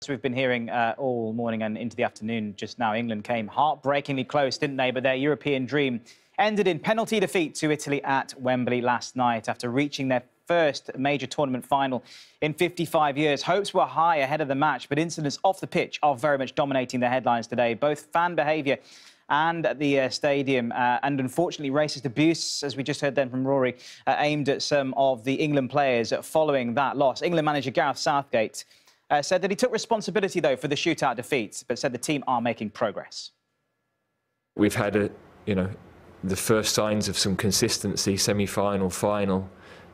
So we've been hearing all morning and into the afternoon just now. England came heartbreakingly close, didn't they? But their European dream ended in penalty defeat to Italy at Wembley last night after reaching their first major tournament final in 55 years. Hopes were high ahead of the match, but incidents off the pitch are very much dominating the headlines today. Both fan behaviour and at the stadium, and unfortunately racist abuse, as we just heard then from Rory, aimed at some of the England players following that loss. England manager Gareth Southgate said that he took responsibility, though, for the shootout defeat, but said the team are making progress. We've had, the first signs of some consistency, semi-final, final.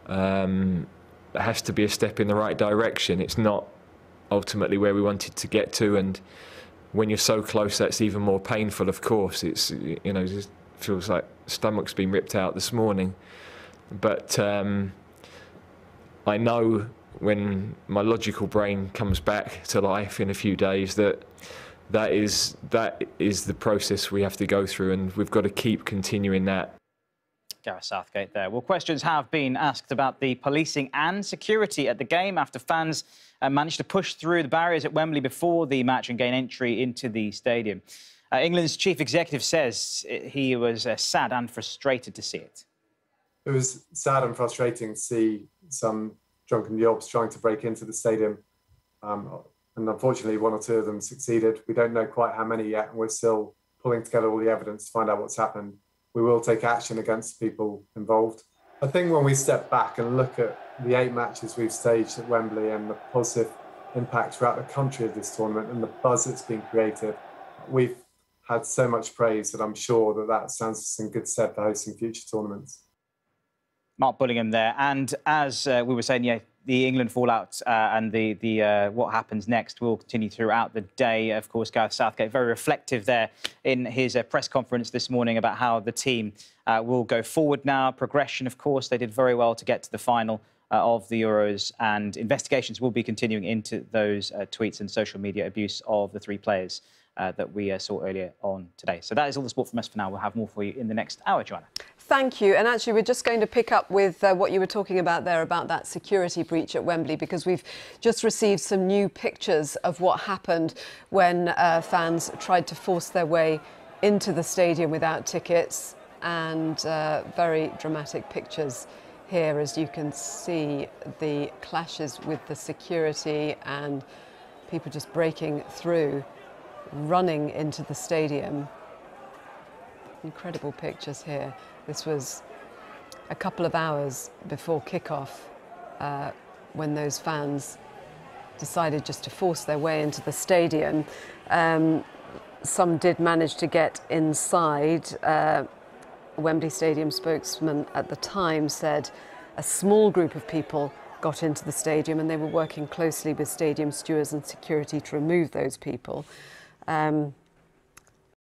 It has to be a step in the right direction. It's not ultimately where we wanted to get to, and when you're so close, that's even more painful, of course. It's, it feels like stomach's been ripped out this morning. But I know when my logical brain comes back to life in a few days that is the process we have to go through, and we've got to keep continuing that. Gareth Southgate there. Well, questions have been asked about the policing and security at the game after fans managed to push through the barriers at Wembley before the match and gain entry into the stadium. England's chief executive says he was sad and frustrated to see it. It was sad and frustrating to see some drunken yobs trying to break into the stadium. And unfortunately, one or two of them succeeded. We don't know quite how many yet, and we're still pulling together all the evidence to find out what's happened. We will take action against the people involved. I think when we step back and look at the 8 matches we've staged at Wembley and the positive impact throughout the country of this tournament and the buzz that's been created, we've had so much praise that I'm sure that stands us in good stead for hosting future tournaments. Mark Bullingham there. And as we were saying, yeah, the England fallout and the what happens next will continue throughout the day. Of course, Gareth Southgate very reflective there in his press conference this morning about how the team will go forward now. Progression, of course, they did very well to get to the final of the Euros, and investigations will be continuing into those tweets and social media abuse of the 3 players that we saw earlier on today. So that is all the sport from us for now. We'll have more for you in the next hour, Joanna. Thank you. And actually, we're just going to pick up with what you were talking about there about that security breach at Wembley, because we've just received some new pictures of what happened when fans tried to force their way into the stadium without tickets, and very dramatic pictures here, as you can see the clashes with the security and people just breaking through, running into the stadium. Incredible pictures here. This was a couple of hours before kick-off when those fans decided just to force their way into the stadium. Some did manage to get inside. A Wembley Stadium spokesman at the time said a small group of people got into the stadium and they were working closely with stadium stewards and security to remove those people.